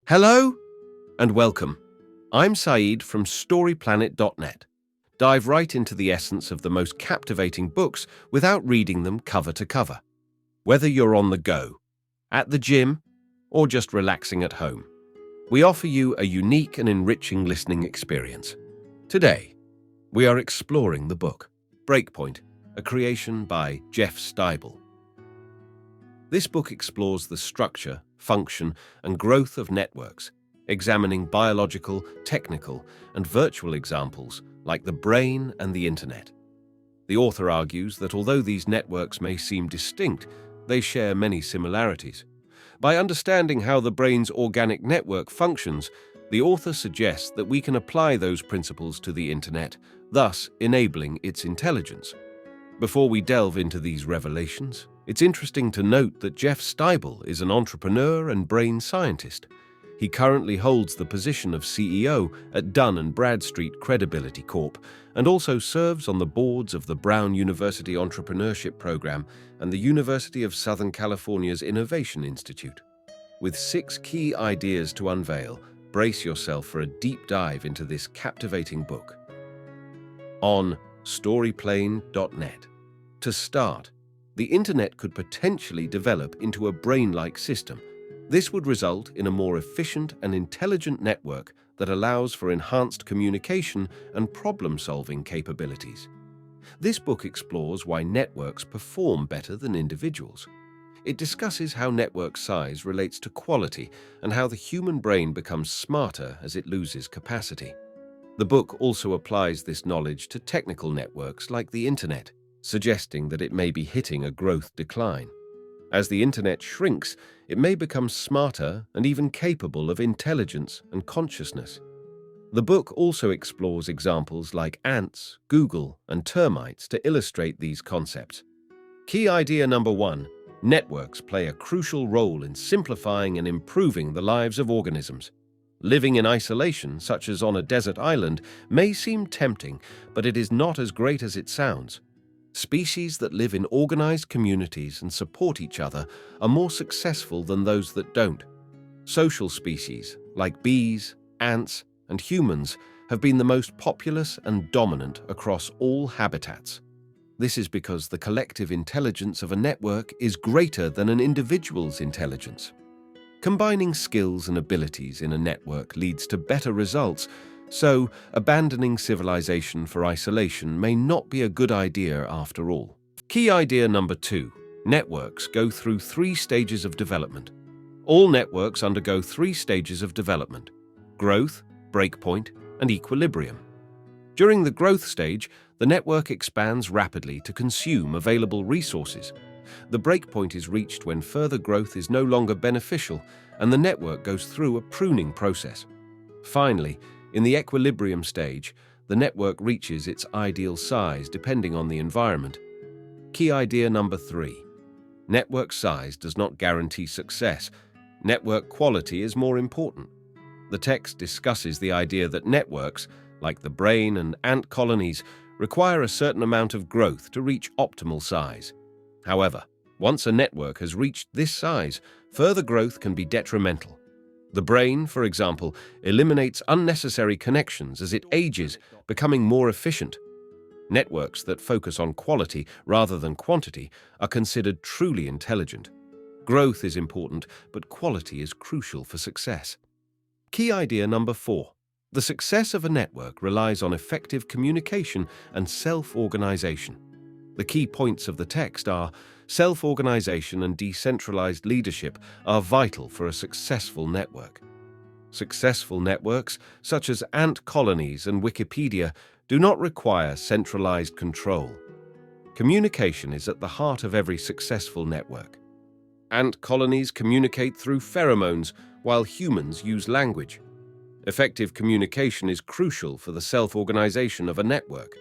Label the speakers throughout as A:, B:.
A: Hello and welcome. I'm Saeed from StoryPlanet.net. Dive right into the essence of the most captivating books without reading them cover to cover. Whether you're on the go, at the gym, or just relaxing at home, we offer you a unique and enriching listening experience. Today, we are exploring the book, Breakpoint, a creation by Jeff Stibel. This book explores the structure, function, and growth of networks, examining biological, technical, and virtual examples like the brain and the internet. The author argues that although these networks may seem distinct, they share many similarities. By understanding how the brain's organic network functions, the author suggests that we can apply those principles to the internet, thus enabling its intelligence. Before we delve into these revelations, it's interesting to note that Jeff Stibel is an entrepreneur and brain scientist. He currently holds the position of CEO at Dun Bradstreet Credibility Corp and also serves on the boards of the Brown University Entrepreneurship Program and the University of Southern California's Innovation Institute. With 6 key ideas to unveil, brace yourself for a deep dive into this captivating book. On StoryPlanet.net. To start, the internet could potentially develop into a brain-like system. This would result in a more efficient and intelligent network that allows for enhanced communication and problem-solving capabilities. This book explores why networks perform better than individuals. It discusses how network size relates to quality and how the human brain becomes smarter as it loses capacity. The book also applies this knowledge to technical networks like the internet, suggesting that it may be hitting a growth decline. As the internet shrinks, it may become smarter and even capable of intelligence and consciousness. The book also explores examples like ants, Google, and termites to illustrate these concepts. Key idea number 1: networks play a crucial role in simplifying and improving the lives of organisms. Living in isolation, such as on a desert island, may seem tempting, but it is not as great as it sounds. Species that live in organized communities and support each other are more successful than those that don't. Social species, like bees, ants, and humans, have been the most populous and dominant across all habitats. This is because the collective intelligence of a network is greater than an individual's intelligence. Combining skills and abilities in a network leads to better results, so abandoning civilization for isolation may not be a good idea after all. Key idea number 2: networks go through 3 stages of development. All networks undergo 3 stages of development: growth, breakpoint, and equilibrium. During the growth stage, the network expands rapidly to consume available resources. The breakpoint is reached when further growth is no longer beneficial, and the network goes through a pruning process. Finally, in the equilibrium stage, the network reaches its ideal size depending on the environment. Key idea number 3: network size does not guarantee success. Network quality is more important. The text discusses the idea that networks, like the brain and ant colonies, require a certain amount of growth to reach optimal size. However, once a network has reached this size, further growth can be detrimental. The brain, for example, eliminates unnecessary connections as it ages, becoming more efficient. Networks that focus on quality rather than quantity are considered truly intelligent. Growth is important, but quality is crucial for success. Key idea number 4: the success of a network relies on effective communication and self-organization. The key points of the text are: self-organization and decentralized leadership are vital for a successful network. Successful networks, such as ant colonies and Wikipedia, do not require centralized control. Communication is at the heart of every successful network. Ant colonies communicate through pheromones, while humans use language. Effective communication is crucial for the self-organization of a network.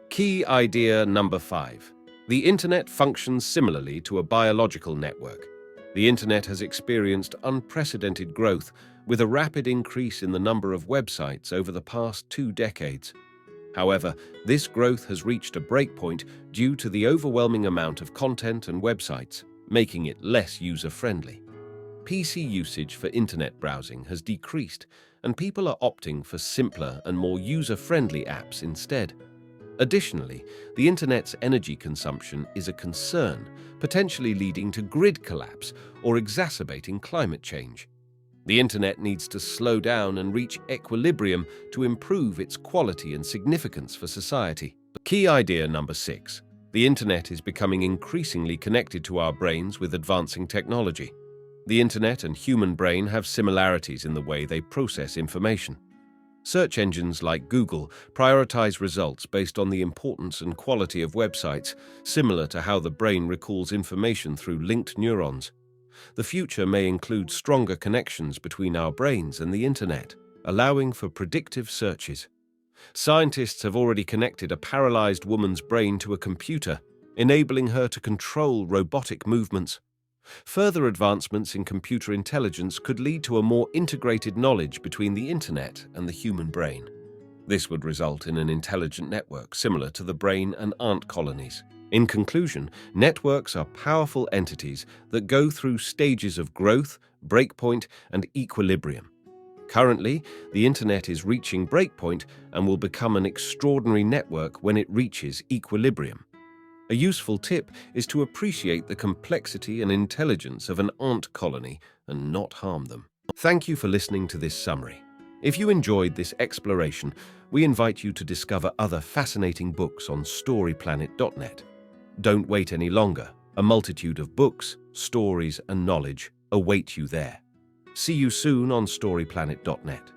A: Key idea number 5: the internet functions similarly to a biological network. The internet has experienced unprecedented growth, with a rapid increase in the number of websites over the past 2 decades. However, this growth has reached a breakpoint due to the overwhelming amount of content and websites, making it less user-friendly. PC usage for internet browsing has decreased, and people are opting for simpler and more user-friendly apps instead. Additionally, the internet's energy consumption is a concern, potentially leading to grid collapse or exacerbating climate change. The internet needs to slow down and reach equilibrium to improve its quality and significance for society. Key idea number 6. The internet is becoming increasingly connected to our brains with advancing technology. The internet and human brain have similarities in the way they process information. Search engines like Google prioritize results based on the importance and quality of websites, similar to how the brain recalls information through linked neurons. The future may include stronger connections between our brains and the internet, allowing for predictive searches. Scientists have already connected a paralyzed woman's brain to a computer, enabling her to control robotic movements. Further advancements in computer intelligence could lead to a more integrated knowledge between the internet and the human brain. This would result in an intelligent network similar to the brain and ant colonies. In conclusion, networks are powerful entities that go through stages of growth, breakpoint, and equilibrium. Currently, the internet is reaching breakpoint and will become an extraordinary network when it reaches equilibrium. A useful tip is to appreciate the complexity and intelligence of an ant colony and not harm them. Thank you for listening to this summary. If you enjoyed this exploration, we invite you to discover other fascinating books on storyplanet.net. Don't wait any longer. A multitude of books, stories, and knowledge await you there. See you soon on storyplanet.net.